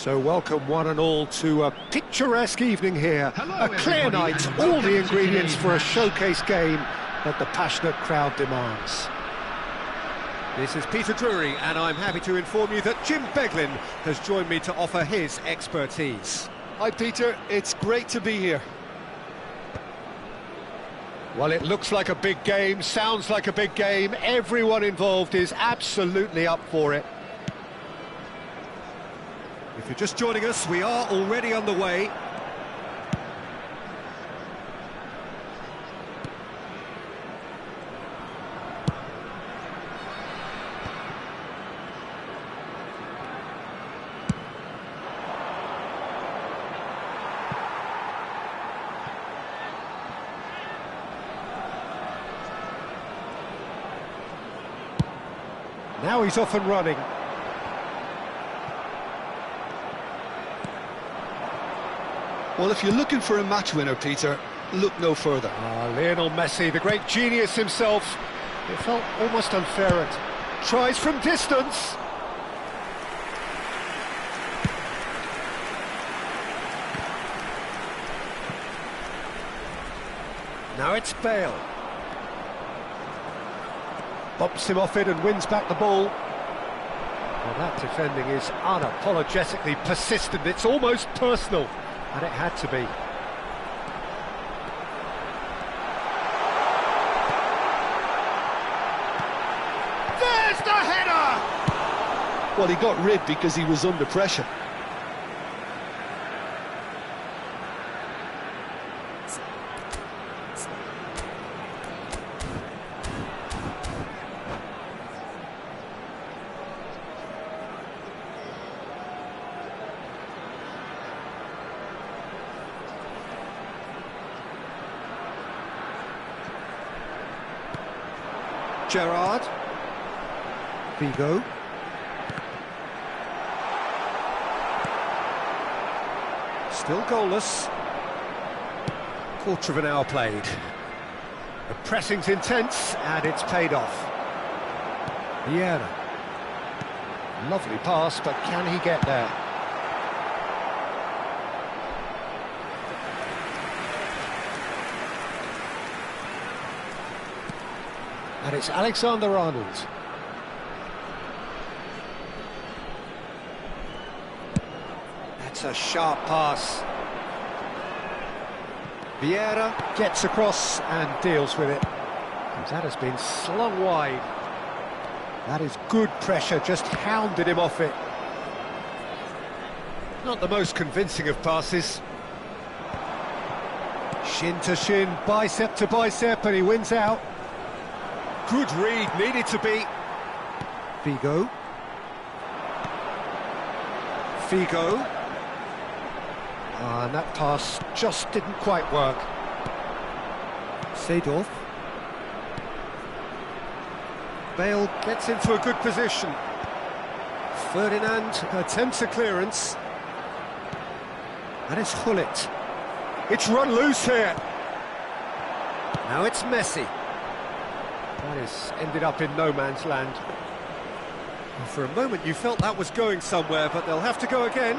So welcome one and all to a picturesque evening here. Hello, a clear everybody, night, and all the welcome to ingredients today's for a match. showcase game that the passionate crowd demands. This is Peter Drury, and I'm happy to inform you that Jim Beglin has joined me to offer his expertise. Hi Peter, it's great to be here. Well, it looks like a big game, sounds like a big game. Everyone involved is absolutely up for it. If you're just joining us, we are already underway. Now he's off and running. Well, if you're looking for a match winner, Peter, look no further. Lionel Messi, the great genius himself. It felt almost unfair at tries from distance. Now it's Bale. Bumps him off it and wins back the ball. Well, that defending is unapologetically persistent. It's almost personal, and it had to be. There's the header! Well, he got rid because he was under pressure. Gerrard. Figo. Still goalless. Quarter of an hour played. The pressing's intense, and it's paid off. Vieira. Lovely pass, but can he get there? And it's Alexander-Arnold. That's a sharp pass. Vieira gets across and deals with it. That has been slung wide. That is good pressure, just hounded him off it. Not the most convincing of passes. Shin to shin, bicep to bicep, and he wins out. Good read, needed to be. Figo. Figo. And that pass just didn't quite work. Seedorf. Bale gets into a good position. Ferdinand attempts a clearance. And it's Hullet. It's run loose here. Now it's Messi. That has ended up in no man's land. And for a moment you felt that was going somewhere, but they'll have to go again.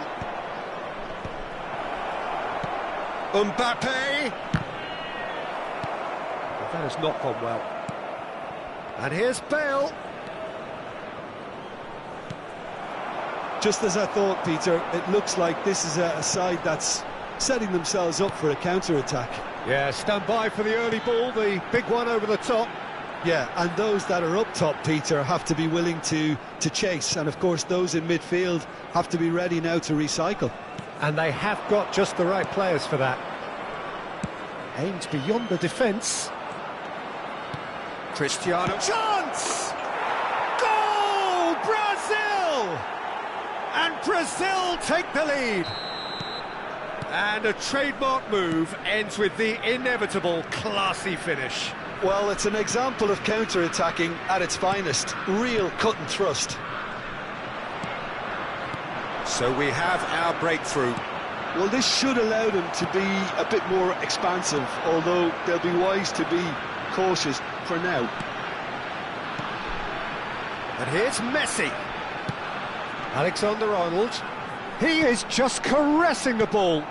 Mbappe! But that has not gone well. And here's Bale. Just as I thought, Peter, it looks like this is a side that's setting themselves up for a counter-attack. Yeah, stand by for the early ball, the big one over the top. Yeah, and those that are up top, Peter, have to be willing to chase. And, of course, those in midfield have to be ready now to recycle. And they have got just the right players for that. Aimed beyond the defence. Cristiano. Chance! Goal! Brazil! And Brazil take the lead. And a trademark move ends with the inevitable classy finish. Well, it's an example of counter-attacking at its finest. Real cut and thrust. So we have our breakthrough. Well, this should allow them to be a bit more expansive, although they'll be wise to be cautious for now. And here's Messi. Alexander-Arnold. He is just caressing the ball.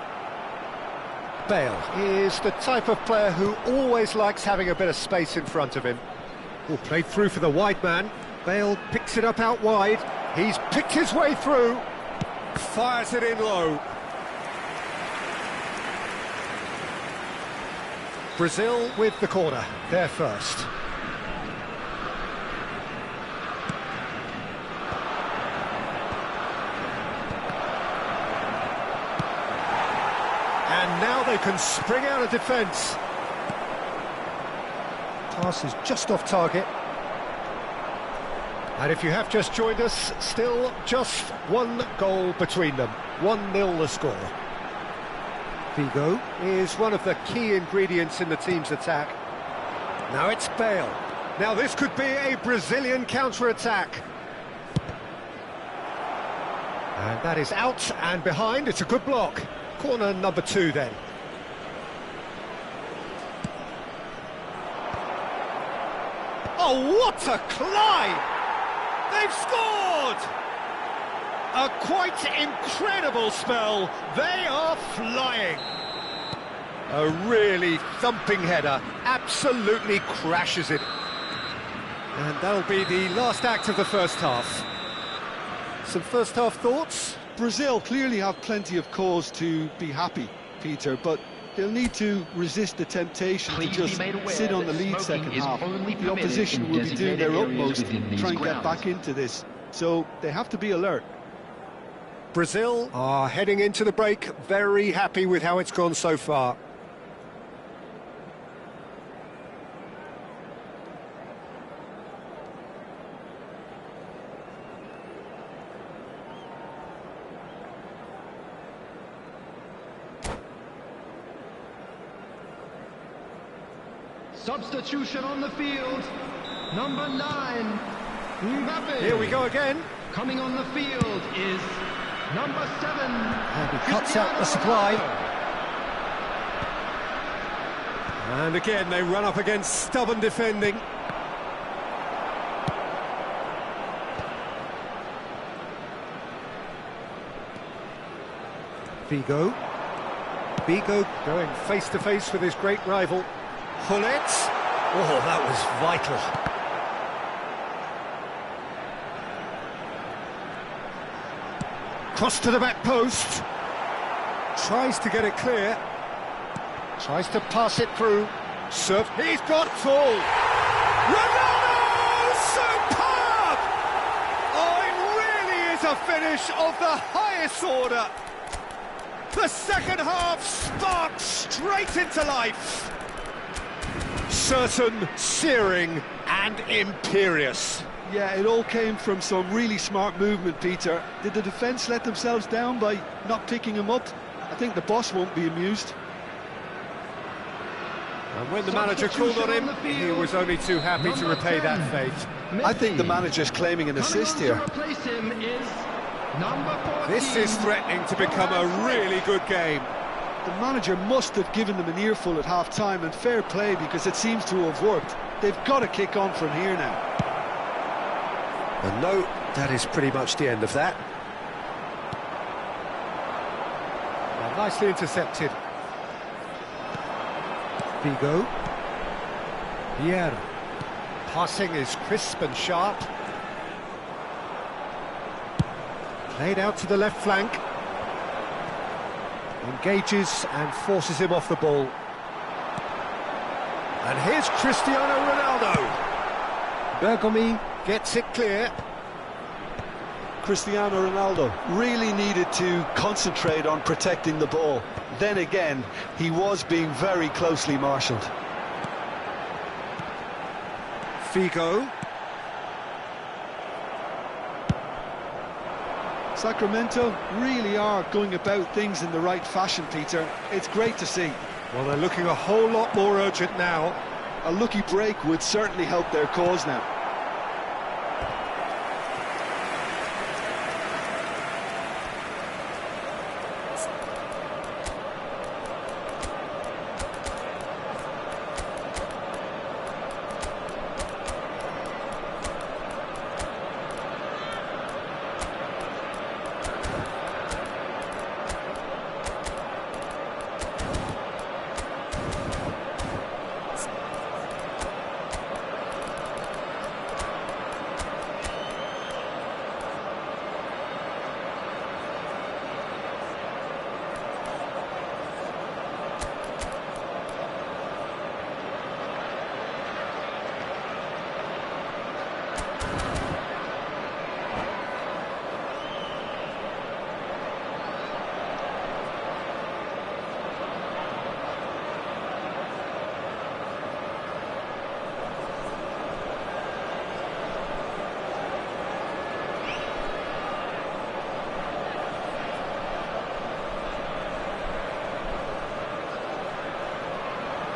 Bale is the type of player who always likes having a bit of space in front of him. Ball played through for the wide man. Bale picks it up out wide. He's picked his way through. Fires it in low. Brazil with the corner. They're first. And now they can spring out of defence. Pass is just off target. And if you have just joined us, still just one goal between them. 1-0 the score. Figo is one of the key ingredients in the team's attack. Now it's Bale. Now this could be a Brazilian counter-attack. And that is out and behind. It's a good block. Corner number 2 then. Oh, what a climb! They've scored! A quite incredible spell. They are flying. A really thumping header. Absolutely crashes it. And that'll be the last act of the first half. Some first half thoughts? Brazil clearly have plenty of cause to be happy, Peter, but they'll need to resist the temptation to just sit on the lead second half. The opposition will be doing their utmost to try and get back into this, so they have to be alert. Brazil are heading into the break very happy with how it's gone so far. Substitution on the field, number 9, Here we go again. Coming on the field is number 7. And he cuts out the supply. And again, they run up against stubborn defending. Figo going face-to-face with his great rival. Hullet. Oh, that was vital. Cross to the back post. Tries to get it clear. Tries to pass it through. Serve. He's got full. Ronaldo! Superb! Oh, it really is a finish of the highest order. The second half sparks straight into life. Certain, searing and imperious. Yeah, it all came from some really smart movement, Peter. Did the defence let themselves down by not picking him up? I think the boss won't be amused. And when the manager called on him, he was only too happy to repay that fate. I think the manager's claiming an assist here. This is threatening to become a really good game. The manager must have given them an earful at half-time, and fair play, because it seems to have worked. They've got to kick on from here now. And no, that is pretty much the end of that. Well, nicely intercepted. Figo. Vieira. Passing is crisp and sharp. Played out to the left flank. Engages and forces him off the ball. And here's Cristiano Ronaldo. Bergomi gets it clear. Cristiano Ronaldo really needed to concentrate on protecting the ball. Then again, he was being very closely marshalled. Figo. Sacramento really are going about things in the right fashion, Peter. It's great to see. Well, they're looking a whole lot more urgent now. A lucky break would certainly help their cause now.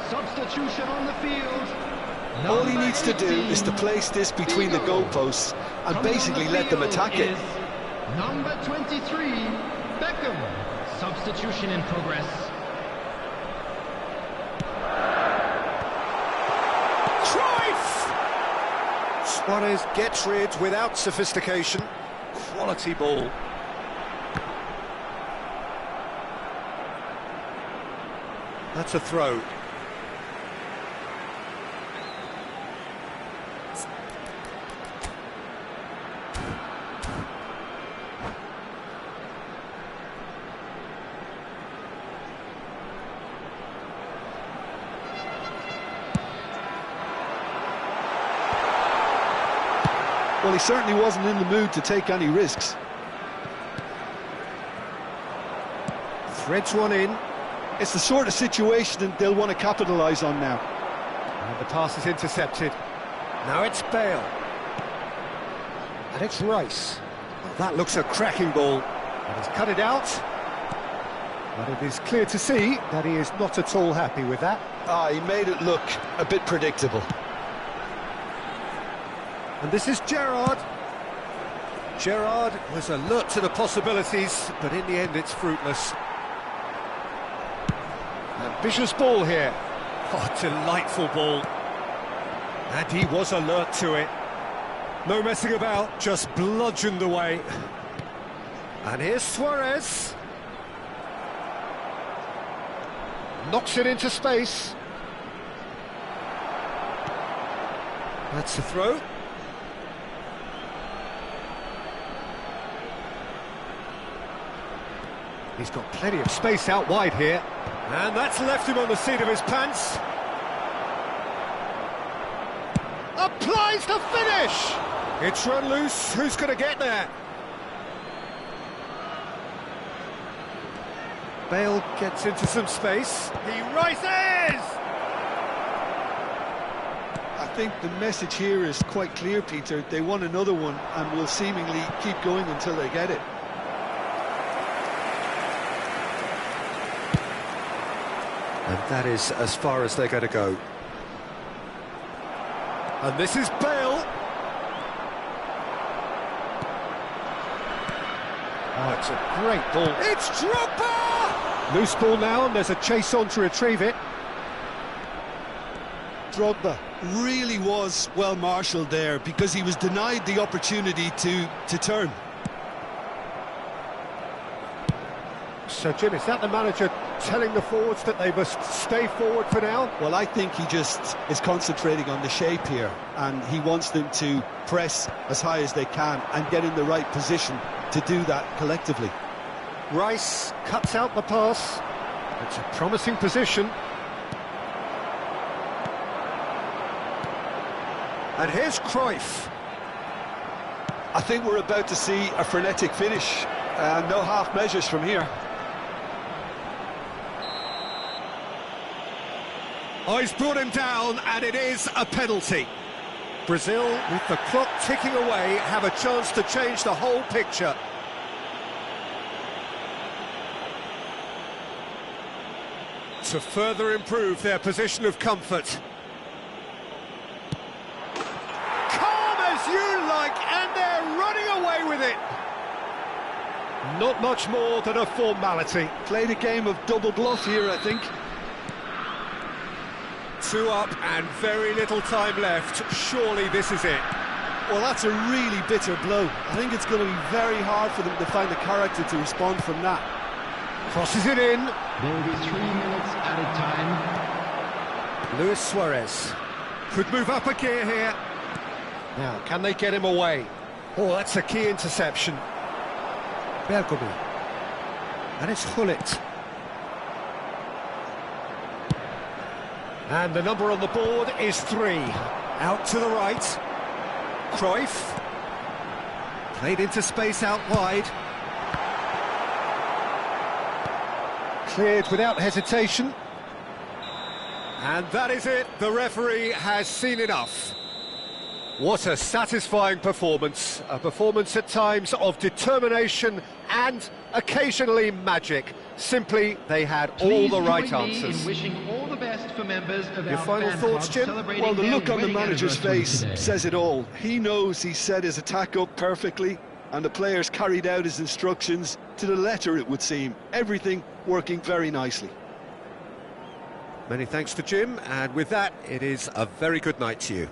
Substitution on the field. All he needs to do is to place this between the goalposts and basically let them attack it. Number 23, Beckham. Substitution in progress. Cruyff! Suarez gets rid without sophistication. Quality ball. That's a throw. Well, he certainly wasn't in the mood to take any risks. Threads one in. It's the sort of situation that they'll want to capitalise on now. And the pass is intercepted. Now it's Bale. And it's Rice. Well, that looks a cracking ball. And he's cut it out. But it is clear to see that he is not at all happy with that. He made it look a bit predictable. And this is Gerrard. Gerrard was alert to the possibilities, but in the end it's fruitless. Ambitious ball here. Oh, delightful ball. And he was alert to it. No messing about, just bludgeoned away. And here's Suarez. Knocks it into space. That's a throw. He's got plenty of space out wide here. And that's left him on the seat of his pants. Applies the finish! It's run loose, who's going to get there? Bale gets into some space. He rises! I think the message here is quite clear, Peter. They want another one and will seemingly keep going until they get it. And that is as far as they're going to go. And this is Bale. Oh, it's a great ball. It's Drogba! Loose ball now, and there's a chase on to retrieve it. Drogba really was well marshalled there because he was denied the opportunity to turn. So, Jim, is that the manager telling the forwards that they must stay forward for now? Well, I think he just is concentrating on the shape here, and he wants them to press as high as they can and get in the right position to do that collectively. Rice cuts out the pass. It's a promising position. And here's Cruyff. I think we're about to see a frenetic finish. No half measures from here. Oh, he's brought him down, and it is a penalty. Brazil, with the clock ticking away, have a chance to change the whole picture. To further improve their position of comfort. Calm as you like, and they're running away with it. Not much more than a formality. Played a game of double bluff here, I think. 2 up and very little time left. Surely this is it. Well, that's a really bitter blow. I think it's going to be very hard for them to find the character to respond from that. Crosses it in. There will be 3 minutes added time. Luis Suarez could move up a gear here. Now, can they get him away? Oh, that's a key interception. Bergomi. And it's Hullet. And the number on the board is 3. Out to the right. Cruyff. Played into space out wide. Cleared without hesitation. And that is it. The referee has seen enough. What a satisfying performance. A performance at times of determination and occasionally magic. Simply, they had all the right answers. Wishing all the best for members of Your our final fan thoughts, club Jim? celebrating Well, the their look on the wedding manager's anniversary face today. says it all. He knows he set his attack up perfectly, and the players carried out his instructions to the letter, it would seem. Everything working very nicely. Many thanks to Jim, and with that, it is a very good night to you.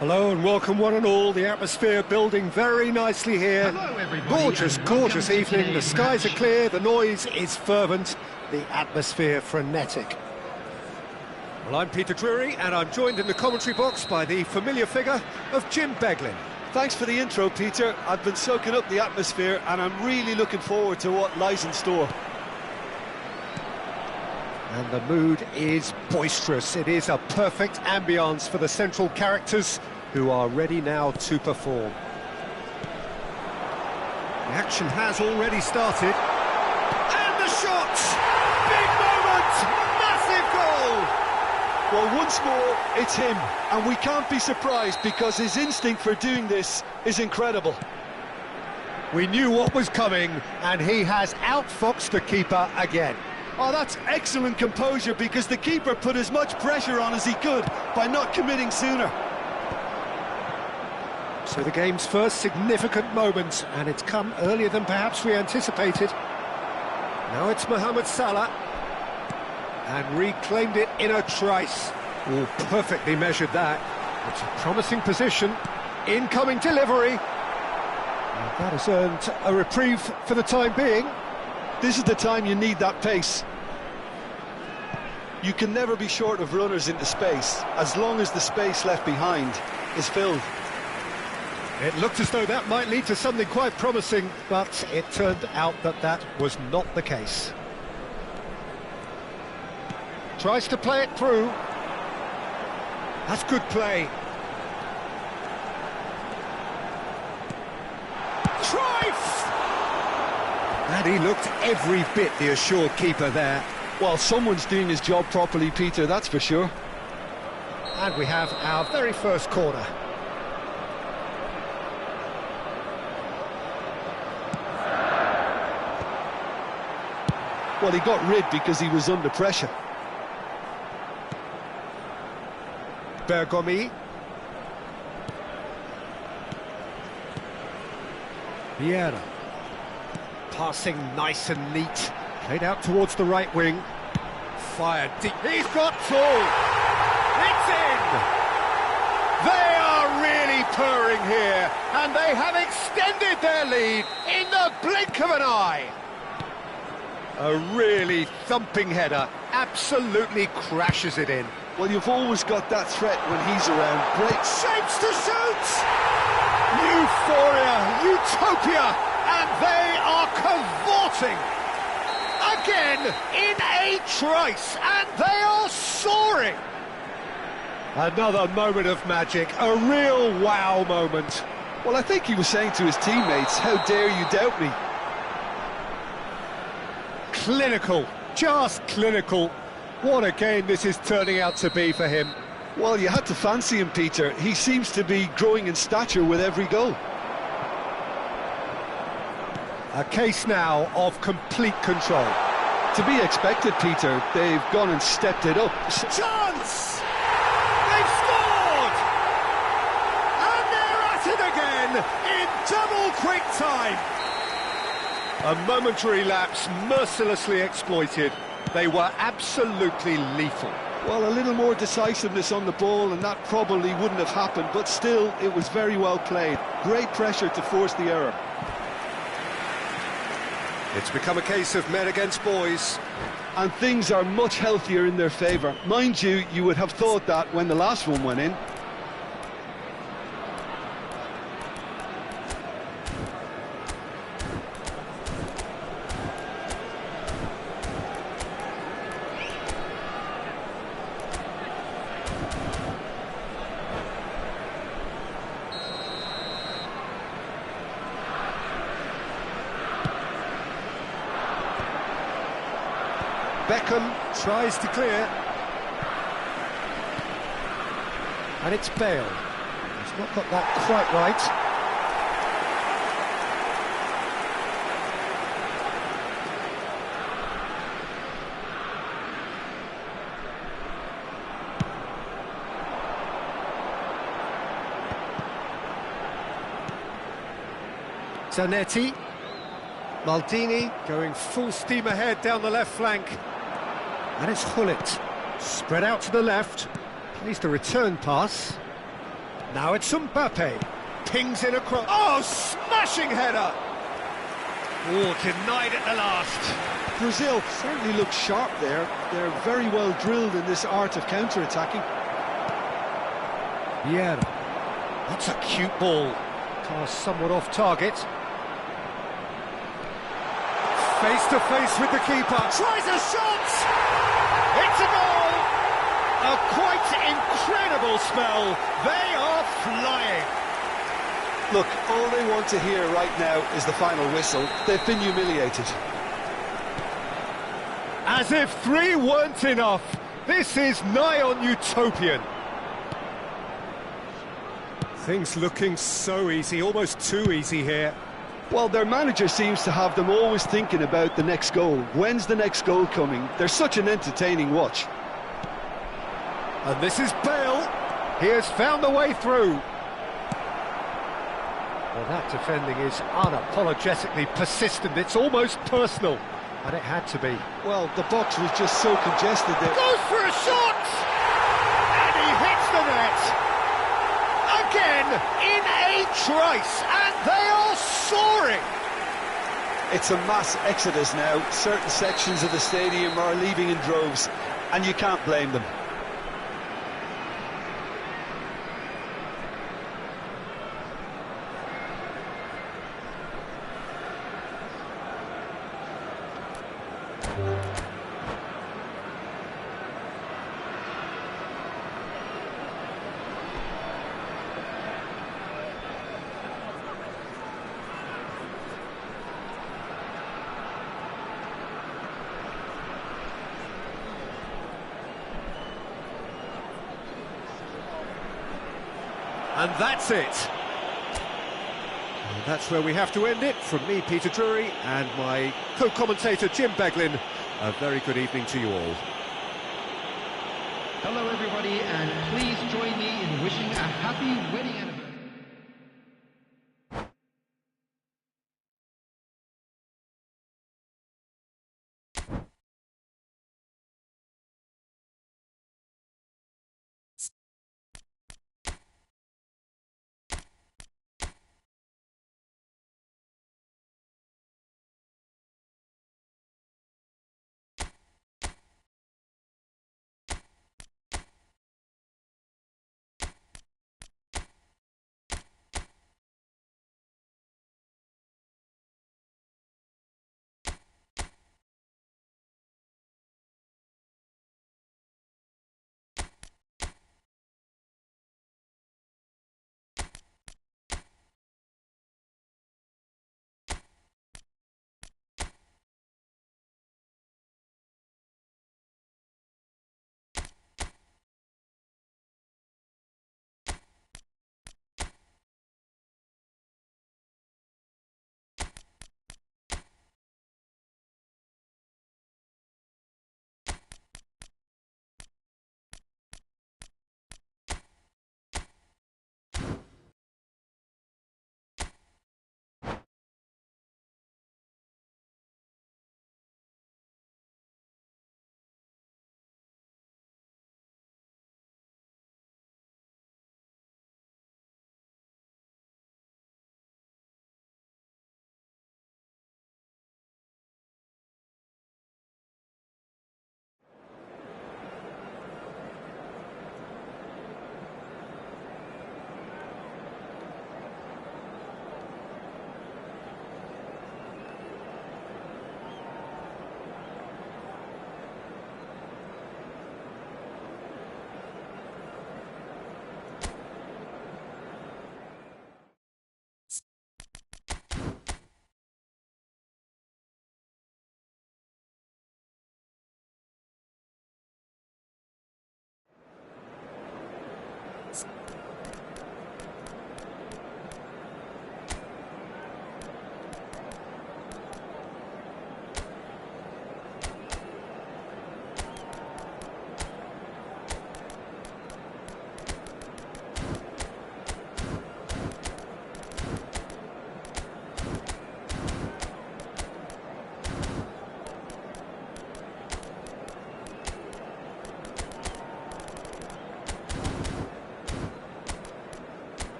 Hello and welcome one and all. The atmosphere building very nicely here. Hello, everybody, Gorgeous, and gorgeous welcome to evening. The today's skies are match. clear, the noise is fervent, the atmosphere frenetic. Well, I'm Peter Drury and I'm joined in the commentary box by the familiar figure of Jim Beglin. Thanks for the intro, Peter. I've been soaking up the atmosphere and I'm really looking forward to what lies in store. And the mood is boisterous. It is a perfect ambience for the central characters who are ready now to perform. The action has already started. And the shot! Big moment! Massive goal! Well, once more, it's him. And we can't be surprised because his instinct for doing this is incredible. We knew what was coming, and he has outfoxed the keeper again. Oh, that's excellent composure because the keeper put as much pressure on as he could by not committing sooner. So the game's first significant moment, and it's come earlier than perhaps we anticipated. Now it's Mohamed Salah, and reclaimed it in a trice. Oh, perfectly measured that. It's a promising position. Incoming delivery. And that has earned a reprieve for the time being. This is the time you need that pace. You can never be short of runners into space, as long as the space left behind is filled. It looked as though that might lead to something quite promising, but it turned out that that was not the case. Tries to play it through. That's good play. Trife! And he looked every bit the assured keeper there. Well, someone's doing his job properly, Peter, that's for sure. And we have our very first corner. Well, he got rid because he was under pressure. Bergomi. Vieira. Passing nice and neat. Played out towards the right wing. Fired deep. He's got through. It's in. They are really purring here, and they have extended their lead in the blink of an eye. A really thumping header. Absolutely crashes it in. Well, you've always got that threat when he's around. Great Shapes to shoot! Euphoria, utopia, and they are cavorting again in a trice, and they are soaring. Another moment of magic, a real wow moment. Well, I think he was saying to his teammates, how dare you doubt me? Clinical, just clinical. What a game this is turning out to be for him. Well, you had to fancy him, Peter. He seems to be growing in stature with every goal. A case now of complete control. To be expected, Peter. They've gone and stepped it up. Chance! They've scored! And they're at it again in double quick time. A momentary lapse mercilessly exploited. They were absolutely lethal. Well, a little more decisiveness on the ball and that probably wouldn't have happened, but still, it was very well played. Great pressure to force the error. It's become a case of men against boys. And things are much healthier in their favour. Mind you, you would have thought that when the last one went in. Beckham tries to clear. And it's Bale. He's not got that quite right. Zanetti. Maldini going full steam ahead down the left flank. And it's Hullet. Spread out to the left. Plays the return pass. Now it's Mbappe. Pings in across. Oh, smashing header! Oh, denied at the last. Brazil certainly look sharp there. They're very well drilled in this art of counter-attacking. Yeah. That's a cute ball. Cast somewhat off target. Face to face with the keeper. Tries a shot! It's a goal! A quite incredible spell. They are flying. Look, all they want to hear right now is the final whistle. They've been humiliated. As if 3 weren't enough. This is nigh on utopian. Things looking so easy, almost too easy here. Well, their manager seems to have them always thinking about the next goal. When's the next goal coming? They're such an entertaining watch. And this is Bale. He has found the way through. Well, that defending is unapologetically persistent. It's almost personal. And it had to be. Well, the box was just so congested there. Goes for a shot! And he hits the net. Again, in a trice. And they are soaring. It's a mass exodus now. Certain sections of the stadium are leaving in droves. And you can't blame them. And that's it. And that's where we have to end it. From me, Peter Drury, and my co-commentator, Jim Beglin. A very good evening to you all. Hello, everybody, and please join me in wishing a happy wedding anniversary.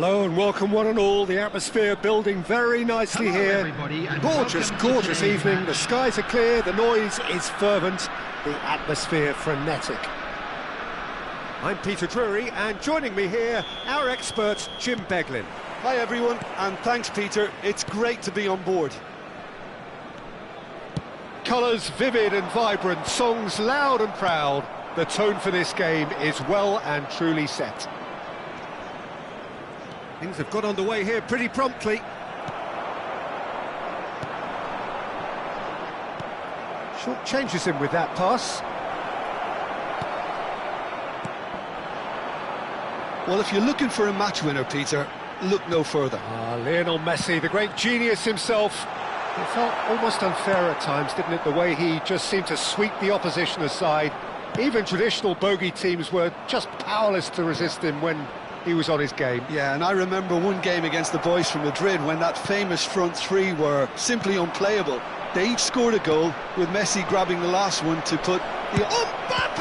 Hello and welcome one and all. The atmosphere building very nicely here. Gorgeous, gorgeous evening. The skies are clear, the noise is fervent, the atmosphere frenetic. I'm Peter Drury, and joining me here, our expert, Jim Beglin. Hi everyone, and thanks Peter. It's great to be on board. Colours vivid and vibrant, songs loud and proud. The tone for this game is well and truly set. Things have got underway here pretty promptly. Short changes him with that pass. Well, if you're looking for a match winner, Peter, look no further. Lionel Messi, the great genius himself. It felt almost unfair at times, didn't it, the way he just seemed to sweep the opposition aside. Even traditional bogey teams were just powerless to resist him when he was on his game. Yeah, and I remember one game against the boys from Madrid when that famous front three were simply unplayable. They each scored a goal, with Messi grabbing the last one to put the... Mbappe!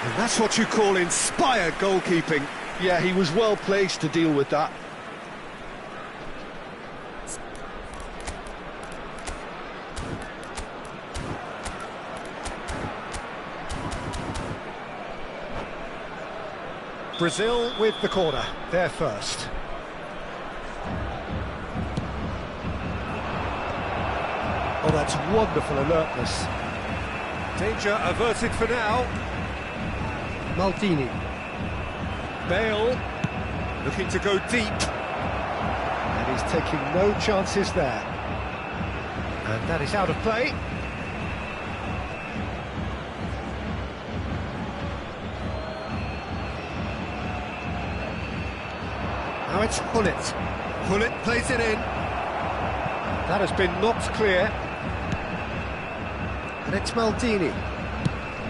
And that's what you call inspired goalkeeping. Yeah, he was well placed to deal with that. Brazil with the corner, they're first. Oh, that's wonderful alertness. Danger averted for now. Maldini. Bale, looking to go deep. And he's taking no chances there. And that is out of play. Now it's Hullet. Hullet plays it in. That has been knocked clear. And it's Maldini.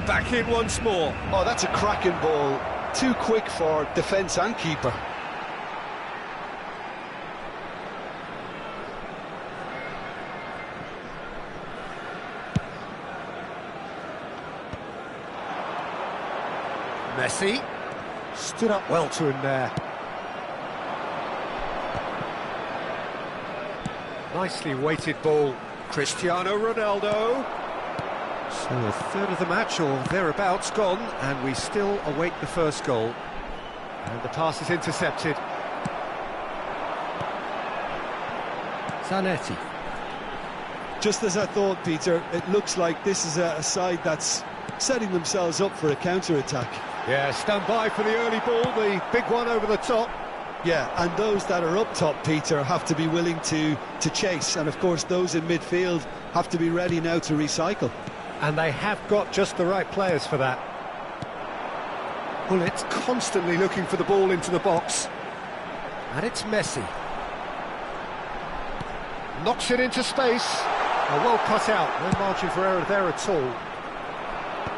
Back in once more. Oh, that's a cracking ball. Too quick for defence and keeper. Messi stood up well to him there. Nicely weighted ball. Cristiano Ronaldo. So a third of the match or thereabouts gone, and we still await the first goal. And the pass is intercepted. Zanetti. Just as I thought, Peter, it looks like this is a side that's setting themselves up for a counter-attack. Yeah, stand by for the early ball, the big one over the top. Yeah, and those that are up top, Peter, have to be willing to chase. And, of course, those in midfield have to be ready now to recycle. And they have got just the right players for that. Hullet constantly looking for the ball into the box. And it's Messi. Knocks it into space. Well cut out, no margin for error there at all.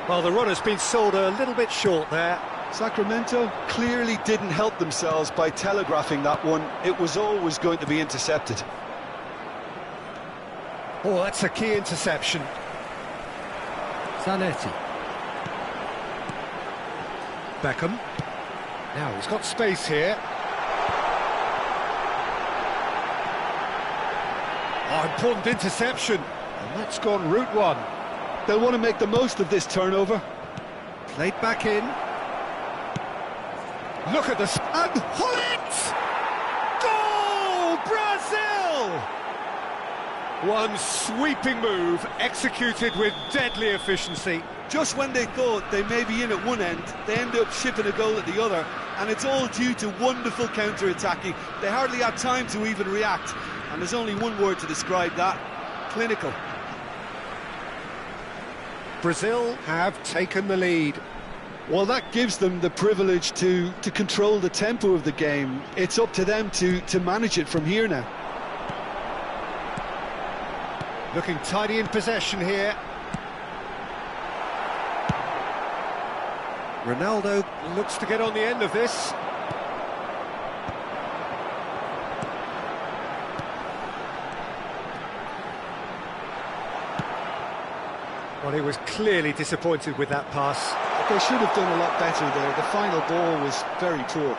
Well, the runner's been sold a little bit short there. Sacramento clearly didn't help themselves by telegraphing that one. It was always going to be intercepted. Oh, that's a key interception. Zanetti. Beckham. Now he's got space here. Oh, important interception. And that's gone route one. They'll want to make the most of this turnover. Played back in. Look at this. And Hullet! Goal! Brazil! One sweeping move, executed with deadly efficiency. Just when they thought they may be in at one end, they end up shipping a goal at the other, and it's all due to wonderful counter-attacking. They hardly had time to even react, and there's only one word to describe that: clinical. Brazil have taken the lead. Well, that gives them the privilege to control the tempo of the game. It's up to them to manage it from here now. Looking tidy in possession here. Ronaldo looks to get on the end of this. Well, he was clearly disappointed with that pass. They should have done a lot better there. The final ball was very poor.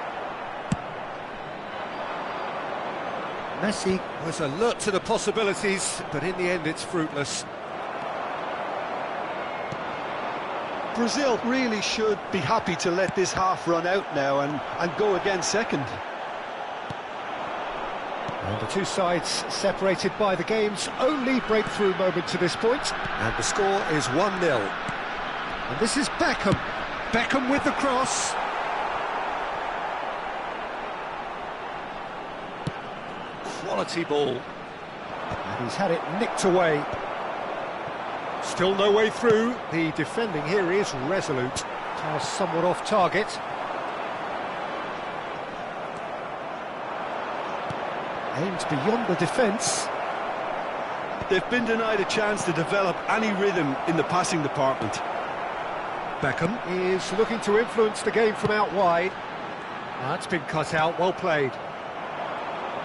Messi was alert to the possibilities, but in the end it's fruitless. Brazil really should be happy to let this half run out now and go again second. And the two sides separated by the game's only breakthrough moment to this point. And the score is 1-0. And this is Beckham. Beckham with the cross. Quality ball. And he's had it nicked away. Still no way through. The defending here is resolute. Pass somewhat off target. Aimed beyond the defence. They've been denied a chance to develop any rhythm in the passing department. Beckham is looking to influence the game from out wide. That's been cut out, well played.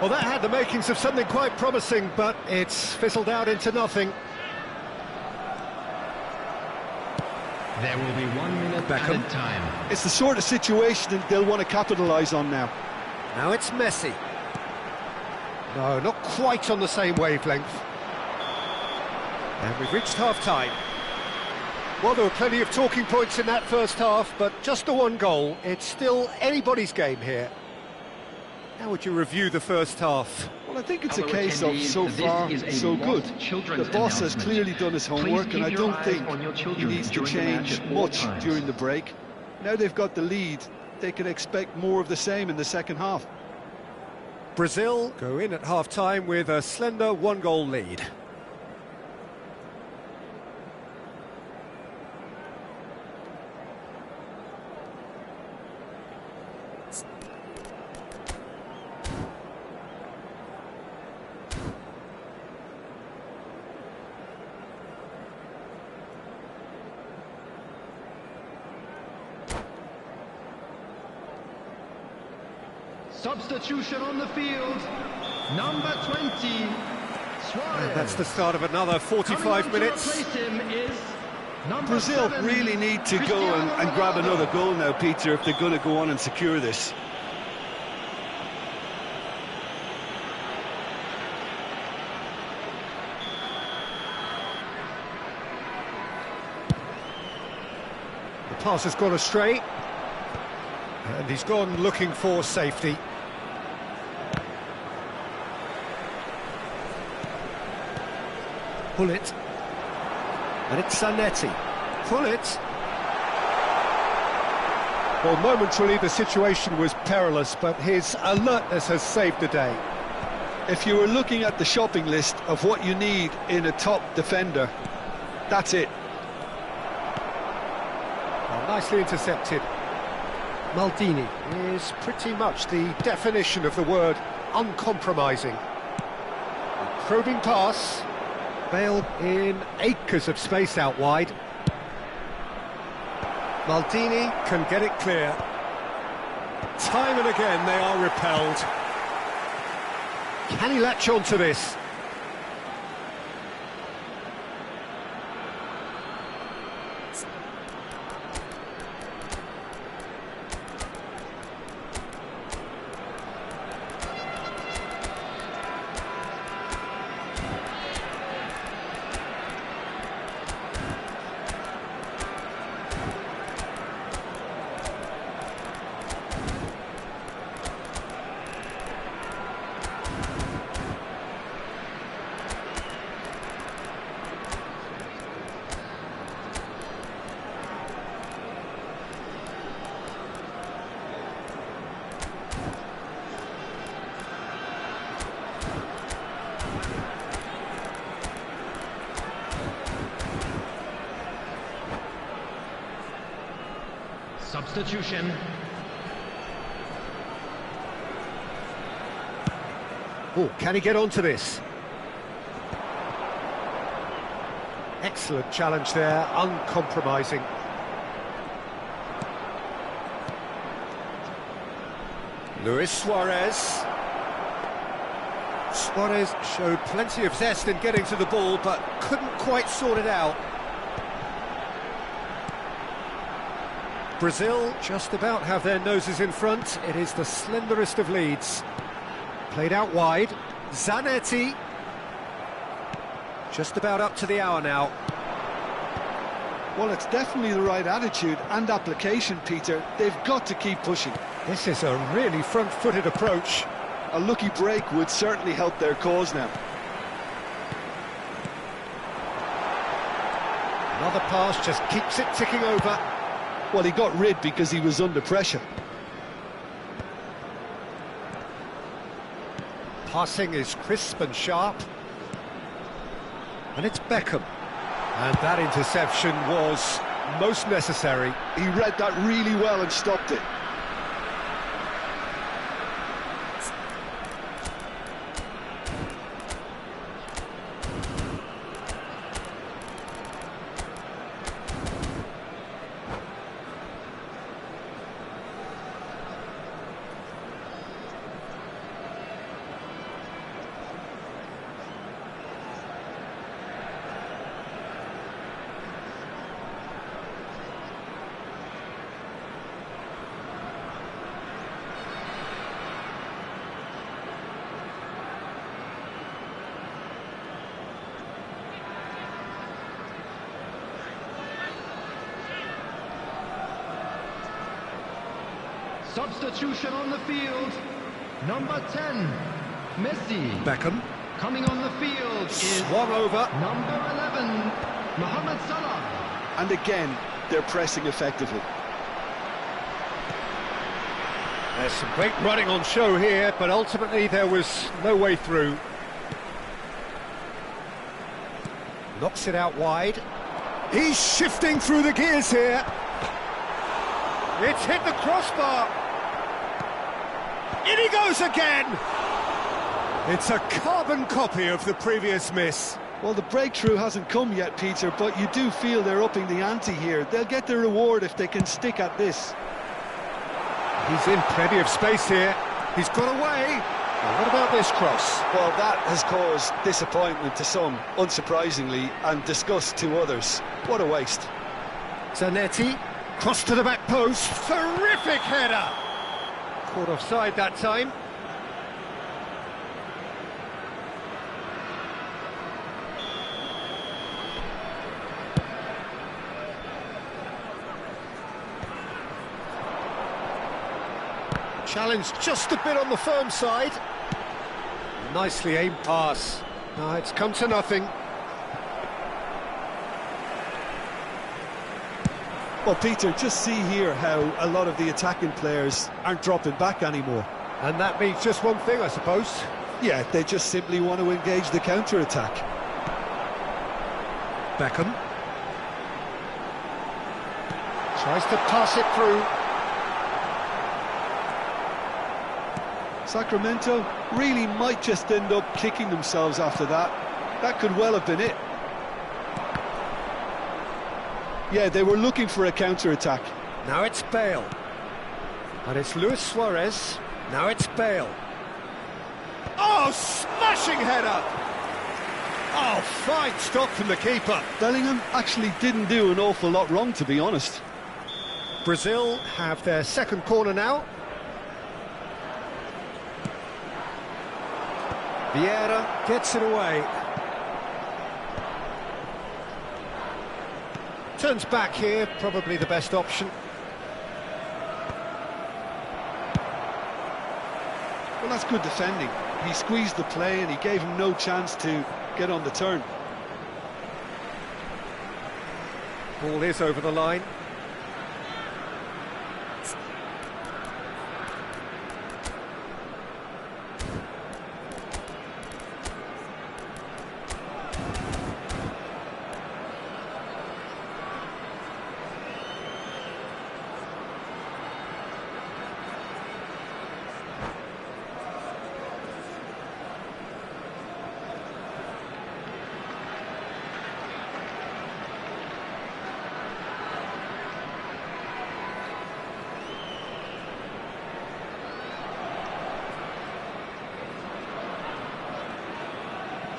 Well, that had the makings of something quite promising, but it's fizzled out into nothing. There will be 1 minute Beckham. added time. It's the sort of situation that they'll want to capitalise on now. Now it's Messi. No, not quite on the same wavelength. And we've reached half-time. Well, there were plenty of talking points in that first half, but just the one goal. It's still anybody's game here. How would you review the first half? Well, I think it's a case of so far, so good. The boss has clearly done his homework, and I don't think he needs to change much during the break. Now they've got the lead, they can expect more of the same in the second half. Brazil go in at half-time with a slender one-goal lead. Substitution on the field, number 20, Suarez. And that's the start of another 45 minutes. Brazil really need to go and grab another goal now, Peter, if they're going to go on and secure this. The pass has gone astray. And he's gone looking for safety. Pull it. And it's Zanetti. Pull it. Well, momentarily the situation was perilous, but his alertness has saved the day. If you were looking at the shopping list of what you need in a top defender, that's it. Well, nicely intercepted. Maldini is pretty much the definition of the word uncompromising. A probing pass. Bale in acres of space out wide. Maldini can get it clear. Time and again they are repelled. Can he latch on to this? Substitution. Oh, can he get onto this? Excellent challenge there, uncompromising. Luis Suarez. Suarez showed plenty of zest in getting to the ball, but couldn't quite sort it out. Brazil just about have their noses in front. It is the slenderest of leads. Played out wide. Zanetti. Just about up to the hour now. Well, it's definitely the right attitude and application, Peter. They've got to keep pushing. This is a really front-footed approach. A lucky break would certainly help their cause now. Another pass just keeps it ticking over. Well, he got rid because he was under pressure. Passing is crisp and sharp. And it's Beckham. And that interception was most necessary. He read that really well and stopped it. Substitution on the field, number 10, Messi. Beckham. Coming on the field is swung over. number 11, Mohamed Salah. And again, they're pressing effectively. There's some great running on show here, but ultimately there was no way through. Knocks it out wide. He's shifting through the gears here. It's hit the crossbar. In he goes again. It's a carbon copy of the previous miss. Well, the breakthrough hasn't come yet, Peter, but you do feel they're upping the ante here. They'll get their reward if they can stick at this. He's in plenty of space here. He's got away. Well, what about this cross? Well, that has caused disappointment to some, unsurprisingly, and disgust to others. What a waste. Zanetti, cross to the back post. Terrific header. Caught offside that time. Challenged just a bit on the firm side. Nicely aimed pass. No, it's come to nothing. Well, Peter, just see here how a lot of the attacking players aren't dropping back anymore. And that means just one thing, I suppose. Yeah, they just simply want to engage the counter-attack. Beckham. Tries to pass it through. Sacramento really might just end up kicking themselves after that. That could well have been it. Yeah, they were looking for a counter-attack. Now it's Bale. And it's Luis Suarez. Now it's Bale. Oh, smashing header! Oh, fine stop from the keeper. Bellingham actually didn't do an awful lot wrong, to be honest. Brazil have their second corner now. Vieira gets it away. Turns back here, probably the best option. Well, that's good defending. He squeezed the play and he gave him no chance to get on the turn. Ball is over the line.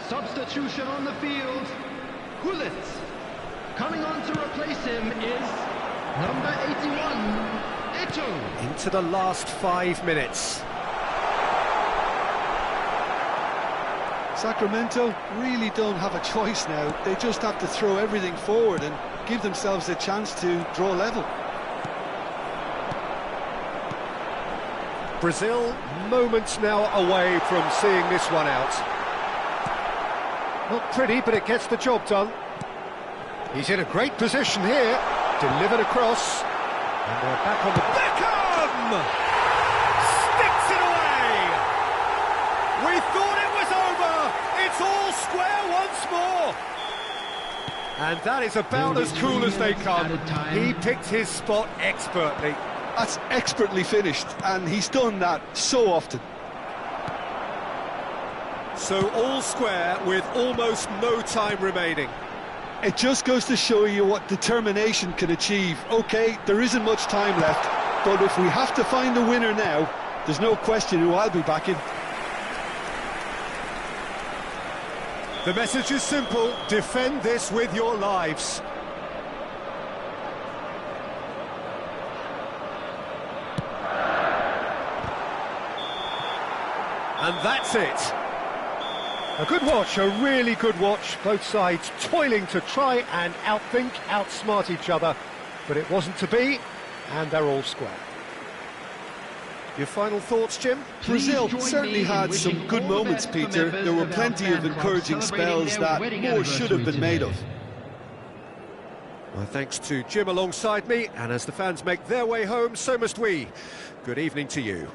Substitution on the field, Gullit. Coming on to replace him is number 81, Eto'o. Into the last 5 minutes. Sacramento really don't have a choice now. They just have to throw everything forward and give themselves a chance to draw level. Brazil moments now away from seeing this one out. Not pretty, but it gets the job done. He's in a great position here. Delivered across. And they're back on the... Beckham! Sticks it away! We thought it was over! It's all square once more! And that is about as cool as they come. He picked his spot expertly. That's expertly finished, and he's done that so often. So all square with almost no time remaining. It just goes to show you what determination can achieve. OK, there isn't much time left, but if we have to find the winner now, there's no question who I'll be backing. The message is simple: defend this with your lives. And that's it. A good watch, a really good watch. Both sides toiling to try and outthink, outsmart each other. But it wasn't to be, and they're all square. Your final thoughts, Jim? Brazil certainly had some good moments, Peter. There were plenty of encouraging spells that more should have been made of. Well, thanks to Jim alongside me, and as the fans make their way home, so must we. Good evening to you.